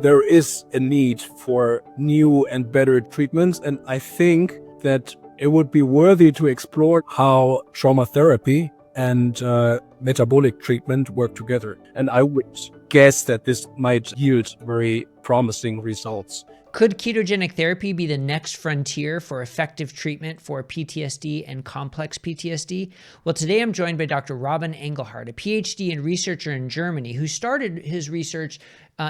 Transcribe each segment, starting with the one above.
there is a need for new and better treatments. And I think that it would be worthy to explore how trauma therapy and metabolic treatment work together. And I would guess that this might yield very promising results. Could ketogenic therapy be the next frontier for effective treatment for PTSD and complex PTSD? Well, today I'm joined by Dr. Robin Engelhardt, a PhD and researcher in Germany who started his research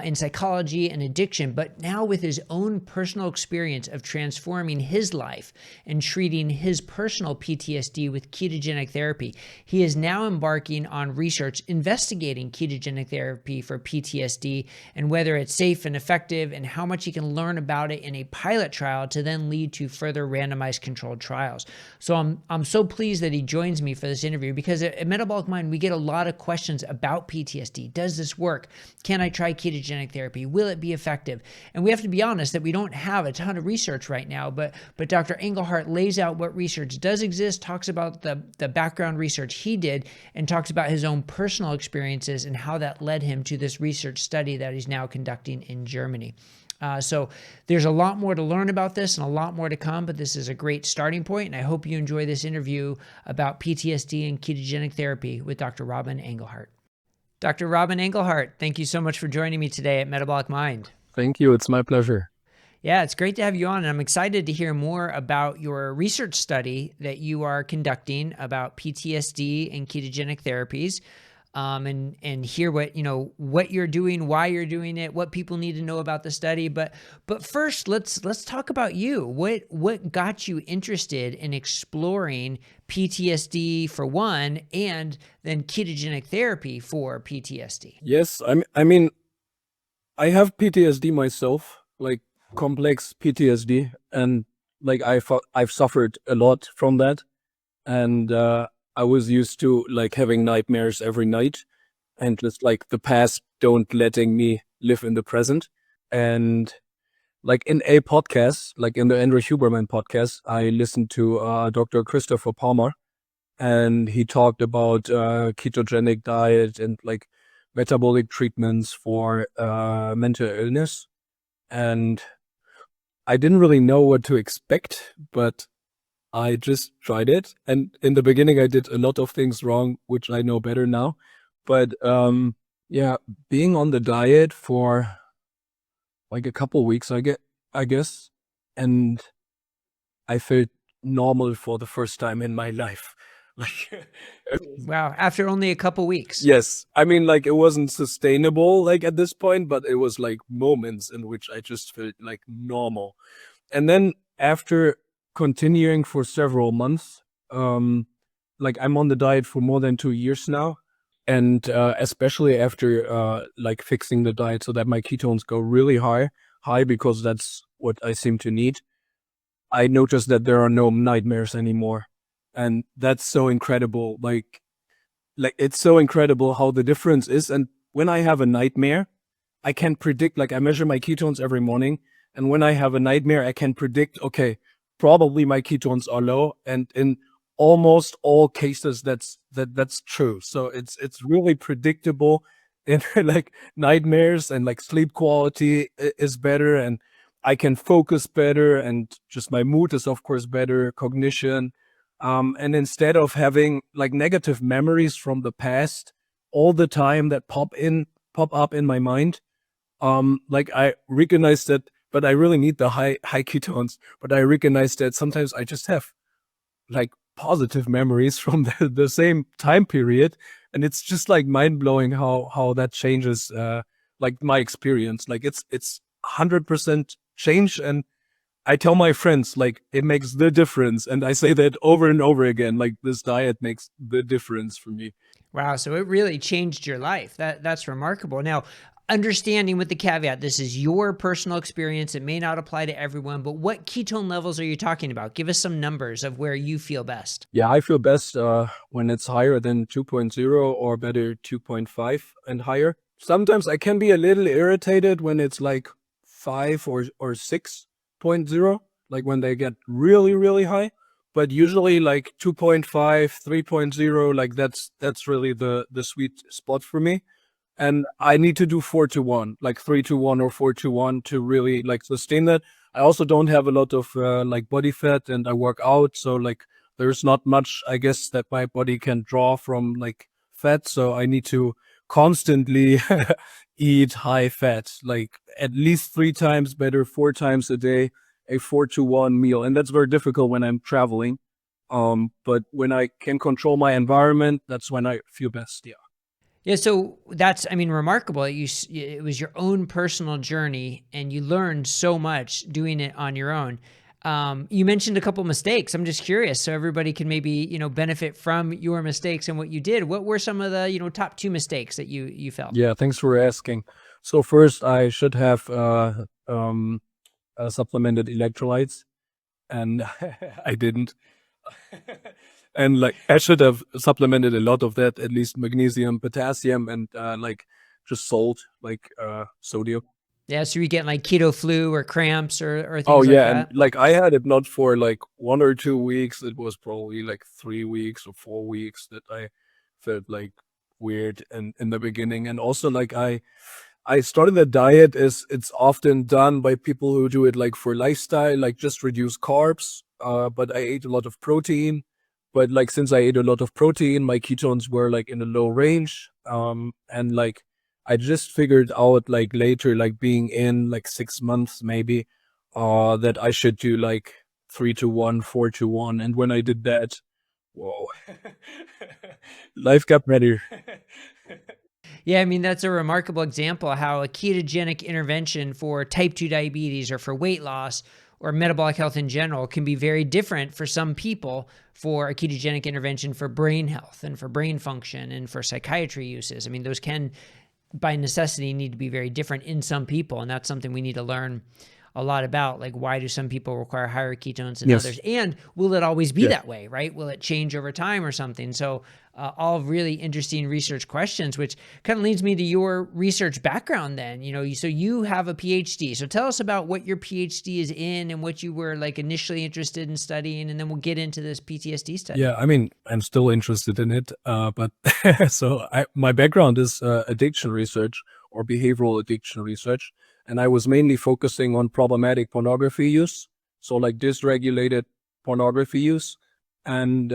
in psychology and addiction, but now with his own personal experience of transforming his life and treating his personal PTSD with ketogenic therapy, he is now embarking on research investigating ketogenic therapy for PTSD and whether it's safe and effective and how much he can learn about it in a pilot trial to then lead to further randomized controlled trials. So I'm so pleased that he joins me for this interview because at Metabolic Mind, we get a lot of questions about PTSD. Does this work? Can I try ketogenic therapy? Will it be effective? And we have to be honest that we don't have a ton of research right now, but Dr. Engelhardt lays out what research does exist, talks about the background research he did, and talks about his own personal experiences and how that led him to this research study that he's now conducting in Germany. So there's a lot more to learn about this and a lot more to come, but this is a great starting point, and I hope you enjoy this interview about PTSD and ketogenic therapy with Dr. Robin Engelhardt. Dr. Robin Engelhardt, thank you so much for joining me today at Metabolic Mind. Thank you. It's my pleasure. Yeah, it's great to have you on, and I'm excited to hear more about your research study that you are conducting about PTSD and ketogenic therapies. And hear what you're doing, why you're doing it, what people need to know about the study. But first, let's talk about you. What got you interested in exploring PTSD for one, and then ketogenic therapy for PTSD? Yes, I mean, I have PTSD myself, like complex PTSD, and like I've suffered a lot from that, and I was used to like having nightmares every night and just like the past don't letting me live in the present. And like in a podcast, like in the Andrew Huberman podcast, I listened to Dr. Christopher Palmer, and he talked about ketogenic diet and like metabolic treatments for mental illness. And I didn't really know what to expect, but I just tried it. And in the beginning, I did a lot of things wrong, which I know better now. But yeah, being on the diet for like a couple weeks, I guess, and I felt normal for the first time in my life. Like, Wow, after only a couple weeks. yes, I mean, like it wasn't sustainable, like at this point, but it was like moments in which I just felt like normal. And then after continuing for several months, like I'm on the diet for more than 2 years now, and especially after like fixing the diet so that my ketones go really high because that's what I seem to need, I noticed that there are no nightmares anymore, and that's so incredible. Like it's so incredible how the difference is. And when I have a nightmare, I can predict, like I measure my ketones every morning, and when I have a nightmare, I can predict, okay, probably my ketones are low, and in almost all cases that's true. So it's really predictable. And like nightmares and like sleep quality is better, and I can focus better, and just my mood is of course better, cognition. And instead of having like negative memories from the past all the time that pop up in my mind, like I recognize that, but I really need the high ketones. But I recognize that sometimes I just have like positive memories from the same time period, and it's just like mind blowing how that changes like my experience. Like it's 100% change, and I tell my friends like it makes the difference, and I say that over and over again. Like this diet makes the difference for me. Wow, so it really changed your life. That's remarkable. Now, understanding with the caveat, this is your personal experience. It may not apply to everyone, but what ketone levels are you talking about? Give us some numbers of where you feel best. Yeah, I feel best when it's higher than 2.0 or better 2.5 and higher. Sometimes I can be a little irritated when it's like 5 or 6.0, like when they get really, really high. But usually like 2.5, 3.0, like that's really the sweet spot for me. and I need to do 4-1, like 3-1 or 4-1 to really like sustain that. I also don't have a lot of like body fat, and I work out, so like there's not much, I guess, that my body can draw from like fat. So I need to constantly eat high fat, like at least 3 times, better 4 times a day, a 4-1 meal, and that's very difficult when I'm traveling. But when I can control my environment, that's when I feel best. Yeah. Yeah, so that's, I mean, remarkable. It was your own personal journey, and you learned so much doing it on your own. You mentioned a couple mistakes. I'm just curious, so everybody can maybe, you know, benefit from your mistakes and what you did. What were some of the, you know, top 2 mistakes that you felt? Yeah, thanks for asking. So first, I should have supplemented electrolytes, and I didn't. And like I should have supplemented a lot of that, at least magnesium, potassium, and like just salt, like sodium. Yeah, so you get like keto flu or cramps or Oh things like yeah, and that. like I had it not for like 1 or 2 weeks. It was probably like 3 weeks or 4 weeks that I felt like weird in the beginning. And also like I started a diet as it's often done by people who do it like for lifestyle, like just reduce carbs. But I ate a lot of protein. But like since I ate a lot of protein, my ketones were like in a low range. And like I just figured out like later, like being in like 6 months maybe, that I should do like 3-1, 4-1. And when I did that, whoa, life got better. Yeah, I mean, that's a remarkable example of how a ketogenic intervention for type 2 diabetes or for weight loss or metabolic health in general can be very different for some people for a ketogenic intervention for brain health and for brain function and for psychiatry uses. I mean, those can, by necessity, need to be very different in some people. And that's something we need to learn a lot about. Like, why do some people require higher ketones than Yes. others? And will it always be Yeah. that way, right? Will it change over time or something? So all really interesting research questions, which kind of leads me to your research background then. You know, so you have a PhD. So tell us about what your PhD is in and what you were like initially interested in studying, and then we'll get into this PTSD study. Yeah, I mean, I'm still interested in it, but so my background is addiction research or behavioral addiction research, and I was mainly focusing on problematic pornography use, so like dysregulated pornography use, and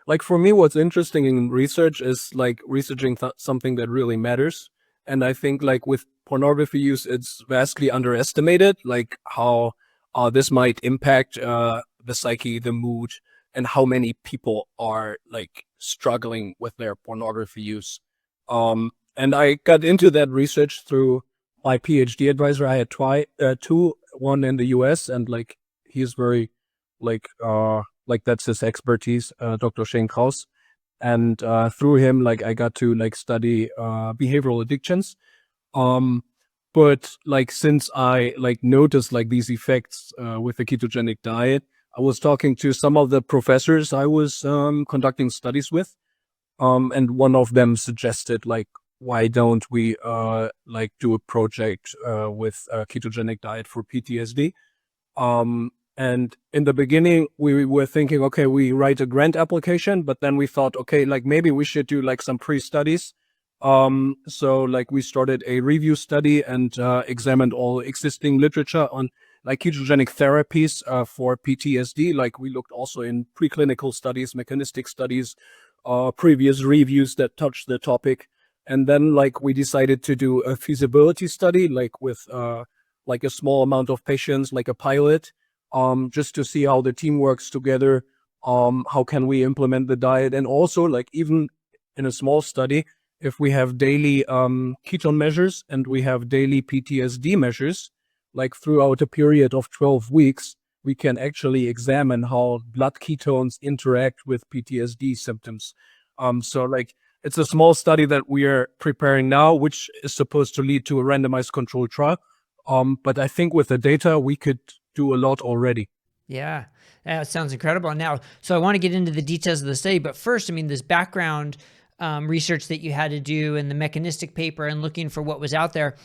like for me, what's interesting in research is like researching something that really matters, and I think like with pornography use, it's vastly underestimated, like how this might impact the psyche, the mood, and how many people are like struggling with their pornography use. And I got into that research through my PhD advisor. I had two, one in the US, and like he's very like that's his expertise, Dr. Shane Kraus. And through him, like I got to like study behavioral addictions. Um, but like since I like noticed like these effects with the ketogenic diet, I was talking to some of the professors I was conducting studies with, and one of them suggested like, why don't we like do a project with a ketogenic diet for PTSD? And in the beginning, we were thinking, okay, we write a grant application, but then we thought, okay, like maybe we should do like some pre-studies. So like we started a review study and examined all existing literature on like ketogenic therapies for PTSD. Like we looked also in preclinical studies, mechanistic studies, previous reviews that touched the topic. And then like we decided to do a feasibility study, like with like a small amount of patients, like a pilot, just to see how the team works together, how can we implement the diet, and also like even in a small study, if we have daily ketone measures and we have daily PTSD measures, like throughout a period of 12 weeks, we can actually examine how blood ketones interact with PTSD symptoms. So like it's a small study that we are preparing now, which is supposed to lead to a randomized controlled trial. But I think with the data, we could do a lot already. Yeah, that sounds incredible. Now, so I want to get into the details of the study, but first, I mean, this background research that you had to do and the mechanistic paper and looking for what was out there.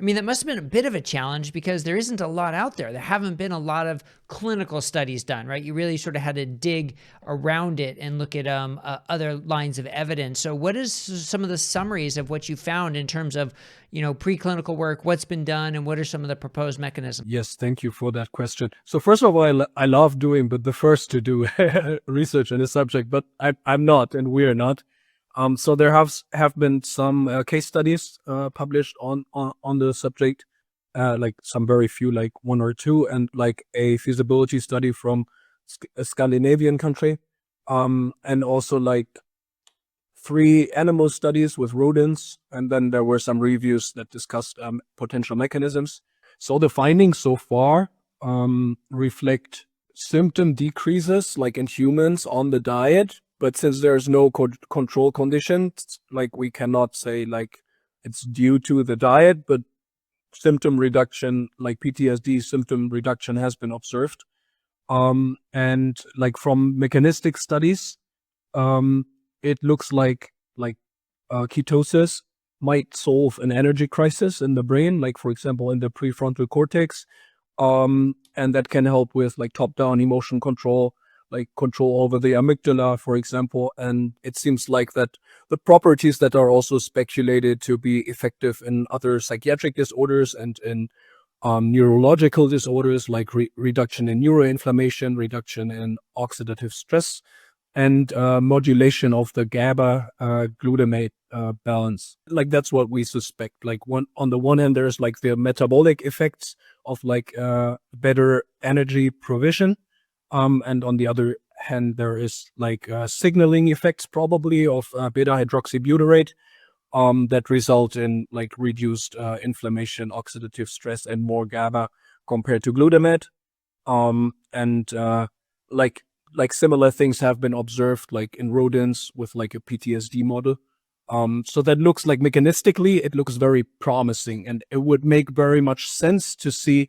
I mean, that must have been a bit of a challenge because there isn't a lot out there. There haven't been a lot of clinical studies done, right? You really sort of had to dig around it and look at other lines of evidence. So what is some of the summaries of what you found in terms of, preclinical work, what's been done, and what are some of the proposed mechanisms? Yes, thank you for that question. So first of all, I love doing, but the first to do research in this subject, but I'm not, and we're not. So there have been some case studies published on the subject, like some very few, like one or two, and like a feasibility study from a Scandinavian country, and also like 3 animal studies with rodents, and then there were some reviews that discussed potential mechanisms. So the findings so far reflect symptom decreases, like in humans, on the diet. But since there's no control conditions, like we cannot say like it's due to the diet, but symptom reduction, like PTSD symptom reduction, has been observed. And like from mechanistic studies, it looks like ketosis might solve an energy crisis in the brain, like for example in the prefrontal cortex, and that can help with like top-down emotion control, like control over the amygdala, for example. And it seems like that the properties that are also speculated to be effective in other psychiatric disorders and in neurological disorders, like reduction in neuroinflammation, reduction in oxidative stress, and modulation of the GABA glutamate balance. Like that's what we suspect. Like on the one hand, there's like the metabolic effects of like better energy provision, and on the other hand, there is like signaling effects probably of beta hydroxybutyrate that result in like reduced inflammation, oxidative stress, and more GABA compared to glutamate. And like similar things have been observed like in rodents with like a PTSD model. So that looks like mechanistically, it looks very promising, and it would make very much sense to see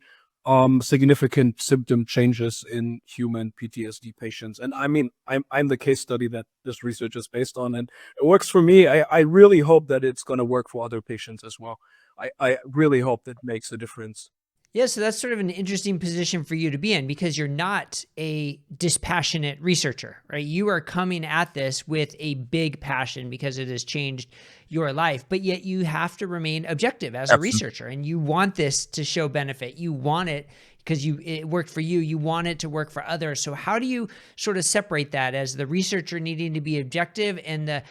significant symptom changes in human PTSD patients. And I mean, I'm the case study that this research is based on, and it works for me. I really hope that it's going to work for other patients as well. I really hope that makes a difference. Yeah, so that's sort of an interesting position for you to be in because you're not a dispassionate researcher, right? You are coming at this with a big passion because it has changed your life, but yet you have to remain objective as a Absolutely. researcher, and you want this to show benefit. You want it because it worked for you. You want it to work for others. So how do you sort of separate that as the researcher needing to be objective and the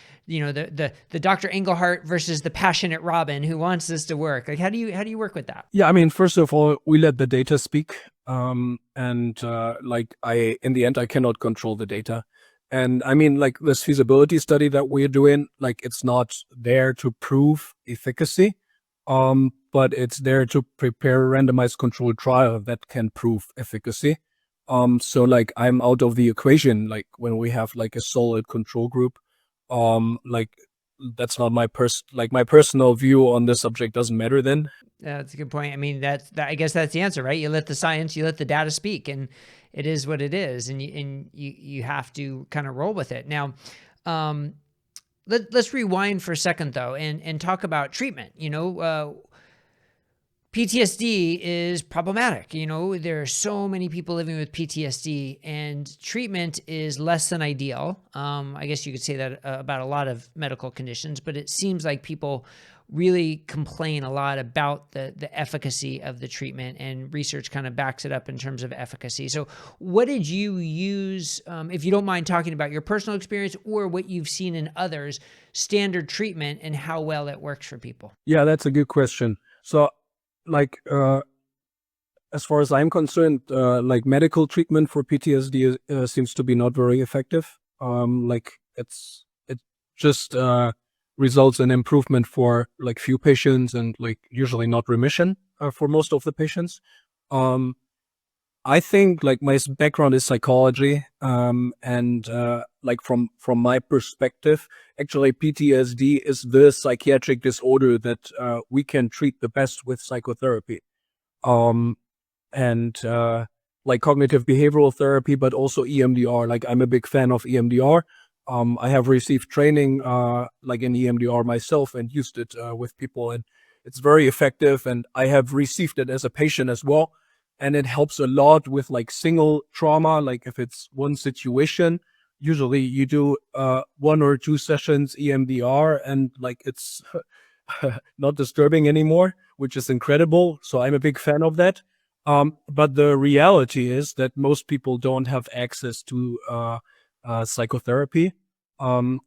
Dr. Engelhardt versus the passionate Robin who wants this to work? Like how do you work with that? Yeah, I mean, first of all, we let the data speak. And like in the end, I cannot control the data. And I mean, like this feasibility study that we're doing, like it's not there to prove efficacy, but it's there to prepare a randomized controlled trial that can prove efficacy. So like I'm out of the equation, like when we have like a solid control group, like that's not my my personal view on the subject doesn't matter then. That's a good point. I mean, I guess that's the answer, right? You let the science, you let the data speak, and it is what it is, and you have to kind of roll with it. Now, let's rewind for a second though, and talk about treatment. PTSD is problematic. There are so many people living with PTSD, and treatment is less than ideal. I guess you could say that about a lot of medical conditions, but it seems like people really complain a lot about the efficacy of the treatment, and research kind of backs it up in terms of efficacy. So what did you use, if you don't mind talking about your personal experience or what you've seen in others, standard treatment and how well it works for people? Yeah, that's a good question. So like as far as I'm concerned, like medical treatment for PTSD seems to be not very effective. Like it just results in improvement for like few patients, and like usually not remission for most of the patients. I think like my background is psychology, and like from my perspective, actually PTSD is the psychiatric disorder that we can treat the best with psychotherapy, and like cognitive behavioral therapy, but also EMDR. Like I'm a big fan of EMDR. I have received training like in EMDR myself and used it with people, and It's very effective, and I have received it as a patient as well. And it helps a lot with like single trauma. Like if it's one situation, usually you do 1 or 2 sessions EMDR, and like it's not disturbing anymore, which is incredible. So I'm a big fan of that. But the reality is that most people don't have access to psychotherapy. Um,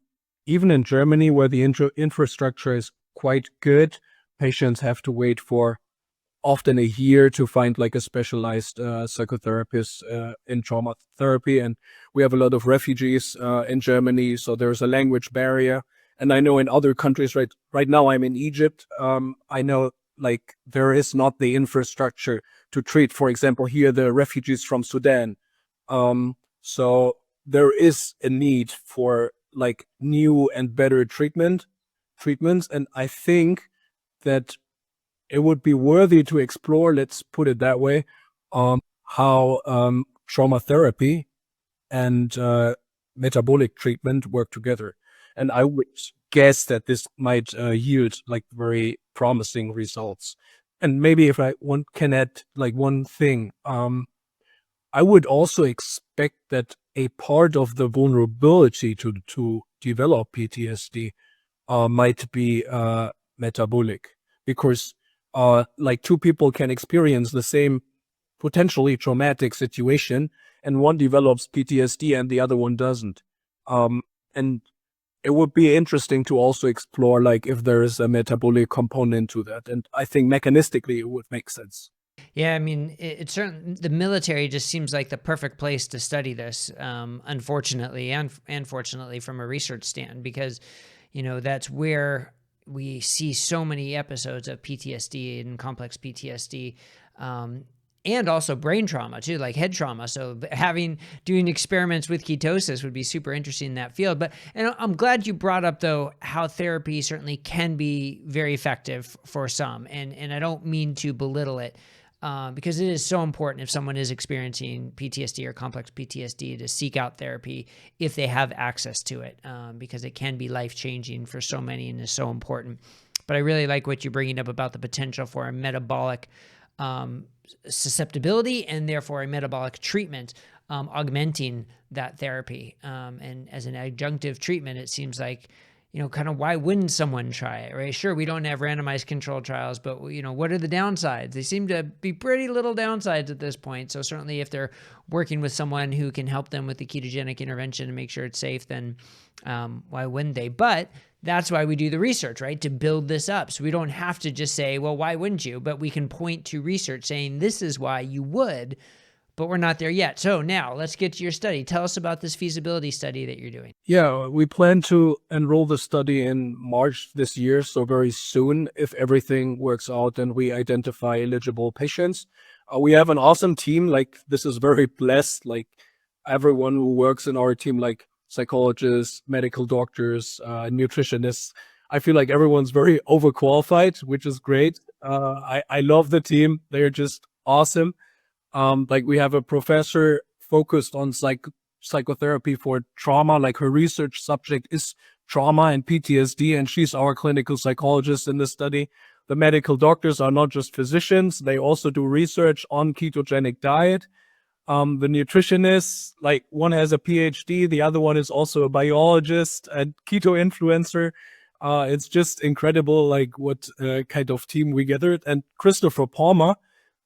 Even in Germany, where the infrastructure is quite good, patients have to wait for often a year to find like a specialized psychotherapist in trauma therapy. And we have a lot of refugees in Germany, so there's a language barrier. And I know in other countries, right now I'm in Egypt. I know like there is not the infrastructure to treat, for example, here the refugees from Sudan. So there is a need for like new and better treatments, and I think that it would be worthy to explore, let's put it that way, how trauma therapy and metabolic treatment work together. And I would guess that this might yield like very promising results. And maybe if can add like one thing, I would also expect that a part of the vulnerability to develop PTSD might be metabolic, because like two people can experience the same potentially traumatic situation, and one develops PTSD and the other one doesn't. And it would be interesting to also explore like if there is a metabolic component to that. And I think mechanistically it would make sense. Yeah, I mean, it's certain the military just seems like the perfect place to study this, unfortunately and fortunately from a research stand, because, that's where we see so many episodes of PTSD and complex PTSD, and also brain trauma too, like head trauma. So doing experiments with ketosis would be super interesting in that field. And I'm glad you brought up though, how therapy certainly can be very effective for some. And I don't mean to belittle it, because it is so important if someone is experiencing PTSD or complex PTSD to seek out therapy if they have access to it, because it can be life-changing for so many and is so important. But I really like what you're bringing up about the potential for a metabolic susceptibility and therefore a metabolic treatment augmenting that therapy. And as an adjunctive treatment, it seems like, kind of why wouldn't someone try it, right? Sure, we don't have randomized controlled trials, but, what are the downsides? They seem to be pretty little downsides at this point. So certainly if they're working with someone who can help them with the ketogenic intervention and make sure it's safe, then why wouldn't they? But that's why we do the research, right? To build this up. So we don't have to just say, well, why wouldn't you? But we can point to research saying this is why you would, but we're not there yet. So now let's get to your study. Tell us about this feasibility study that you're doing. Yeah, we plan to enroll the study in March this year, so very soon, if everything works out and we identify eligible patients. We have an awesome team. Like, this is very blessed. Like, everyone who works in our team, like psychologists, medical doctors, nutritionists, I feel like everyone's very overqualified, which is great. I love the team. They're just awesome. Like, we have a professor focused on psychotherapy for trauma. Like, her research subject is trauma and PTSD, and she's our clinical psychologist in the study. The medical doctors are not just physicians, they also do research on ketogenic diet. The nutritionists, like, one has a PhD, the other one is also a biologist and keto influencer. It's just incredible, like, what kind of team we gathered. And Christopher Palmer,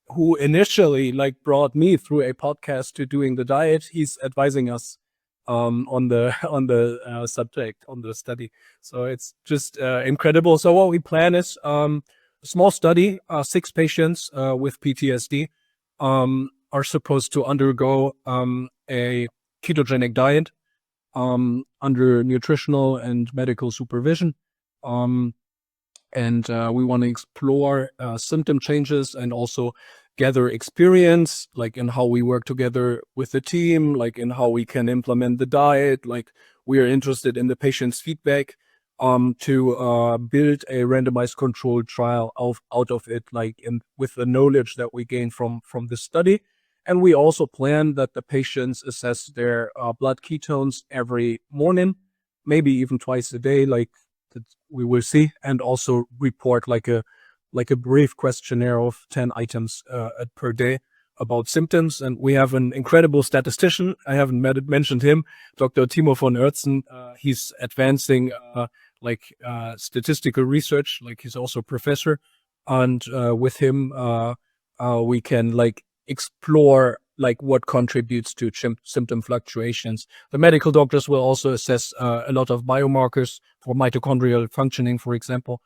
who initially like brought me through a podcast to doing the diet, he's advising us on the subject, on the study. So it's just incredible. So what we plan is a small study. 6 patients with PTSD are supposed to undergo a ketogenic diet under nutritional and medical supervision. And we want to explore symptom changes and also gather experience, like in how we work together with the team, like in how we can implement the diet. Like, we are interested in the patient's feedback to build a randomized controlled trial out of it, like with the knowledge that we gain from the study. And we also plan that the patients assess their blood ketones every morning, maybe even twice a day, like, that we will see, and also report like a like a brief questionnaire of 10 items per day about symptoms. And we have an incredible statistician. I haven't mentioned him, Dr. Timo von Oertzen. He's advancing statistical research. Like he's also a professor. And with him, we can like explore like what contributes to symptom fluctuations. The medical doctors will also assess a lot of biomarkers for mitochondrial functioning, for example.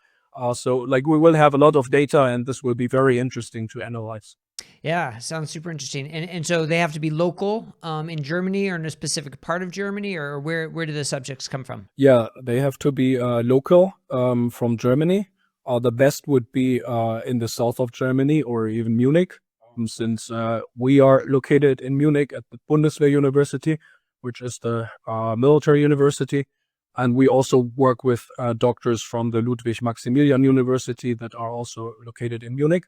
So like we will have a lot of data, and this will be very interesting to analyze. Yeah, sounds super interesting. And so they have to be local in Germany or in a specific part of Germany, or where do the subjects come from? Yeah, they have to be local from Germany. The best would be in the south of Germany or even Munich, since we are located in Munich at the Bundeswehr University, which is the military university. And we also work with doctors from the Ludwig Maximilian University that are also located in Munich.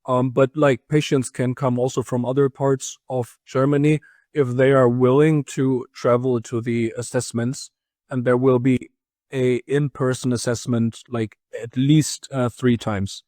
But like patients can come also from other parts of Germany if they are willing to travel to the assessments, and there will be a in-person assessment like at least 3 times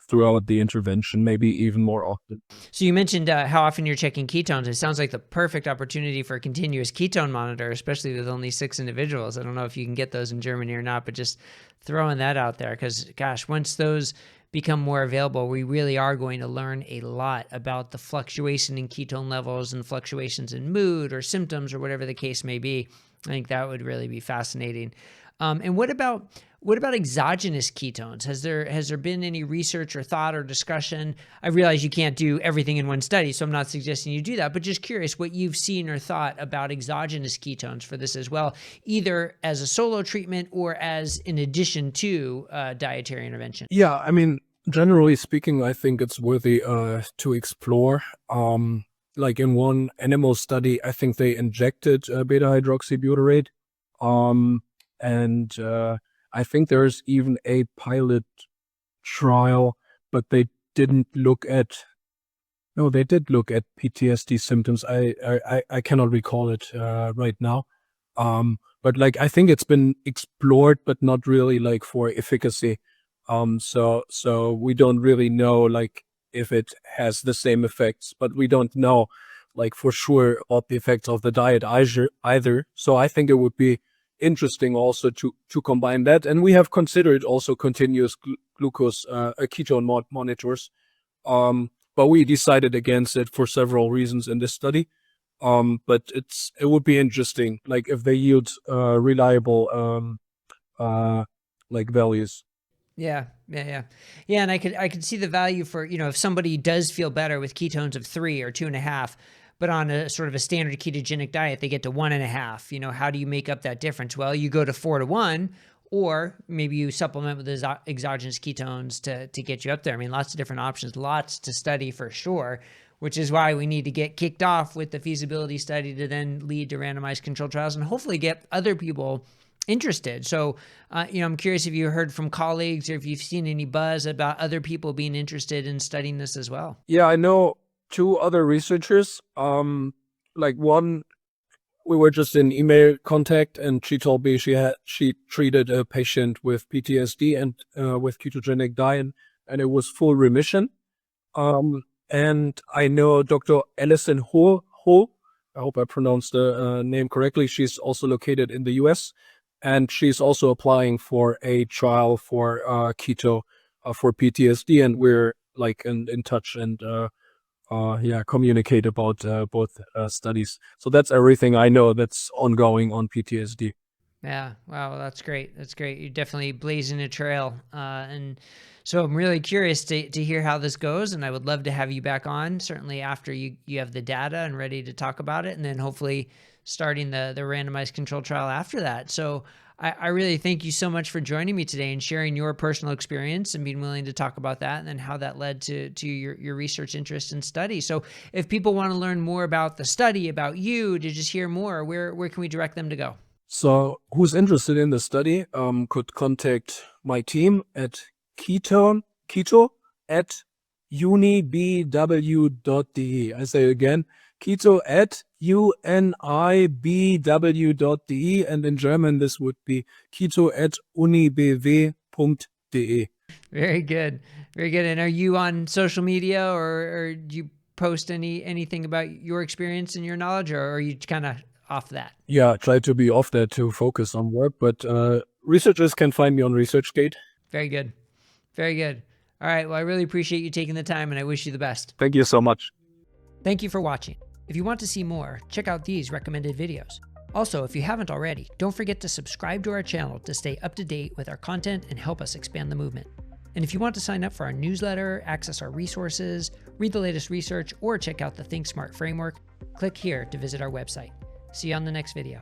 throughout the intervention, maybe even more often. So you mentioned how often you're checking ketones. It sounds like the perfect opportunity for a continuous ketone monitor, especially with only 6 individuals. I don't know if you can get those in Germany or not, but just throwing that out there, because gosh, once those become more available, we really are going to learn a lot about the fluctuation in ketone levels and fluctuations in mood or symptoms or whatever the case may be. I think that would really be fascinating. And what about exogenous ketones? Has there been any research or thought or discussion? I realize you can't do everything in one study, so I'm not suggesting you do that, but just curious what you've seen or thought about exogenous ketones for this as well, either as a solo treatment or as in addition to dietary intervention. Yeah, I mean, generally speaking, I think it's worthy to explore. Like in one animal study, I think they injected beta hydroxybutyrate. And I think there's even a pilot trial, but they didn't look at. No, they did look at PTSD symptoms. I cannot recall it right now. But like I think it's been explored, but not really like for efficacy. So we don't really know like if it has the same effects, but we don't know like for sure what the effects of the diet either. So I think it would be interesting also to combine that. And we have considered also continuous glucose ketone monitors. But we decided against it for several reasons in this study. But it would be interesting, like if they yield reliable like values. Yeah. And I could see the value for, if somebody does feel better with ketones of 3 or 2.5, but on a sort of a standard ketogenic diet, they get to 1.5. How do you make up that difference? Well, you go to 4-to-1, or maybe you supplement with exogenous ketones to get you up there. I mean, lots of different options, lots to study for sure, which is why we need to get kicked off with the feasibility study to then lead to randomized controlled trials and hopefully get other people interested. So, I'm curious if you heard from colleagues or if you've seen any buzz about other people being interested in studying this as well. Yeah, I know 2 other researchers. Like one, we were just in email contact, and she told me she treated a patient with PTSD and with ketogenic diet, and it was full remission. And I know Dr. Alison Ho. I hope I pronounced the name correctly. She's also located in the US, and she's also applying for a trial for keto for PTSD, and we're like in touch and communicate about both studies. So that's everything I know that's ongoing on PTSD. Yeah. Wow. That's great. That's great. You're definitely blazing a trail. And so I'm really curious to hear how this goes. And I would love to have you back on, certainly after you have the data and ready to talk about it. And then hopefully starting the randomized control trial after that. So I really thank you so much for joining me today and sharing your personal experience and being willing to talk about that and then how that led to your research interest and study. So if people want to learn more about the study, about you, to just hear more, where can we direct them to go? So who's interested in the study could contact my team at keto at unibw.de. I say again, keto at unibw.de, and in German this would be keto at unibw.de. Very good. Very good. And are you on social media, or do you post anything about your experience and your knowledge, or are you kind of off that? Yeah, I try to be off there to focus on work, but researchers can find me on ResearchGate. Very good. Very good. All right. Well, I really appreciate you taking the time, and I wish you the best. Thank you so much. Thank you for watching. If you want to see more, check out these recommended videos. Also, if you haven't already, don't forget to subscribe to our channel to stay up to date with our content and help us expand the movement. And if you want to sign up for our newsletter, access our resources, read the latest research, or check out the Think Smart framework, click here to visit our website. See you on the next video.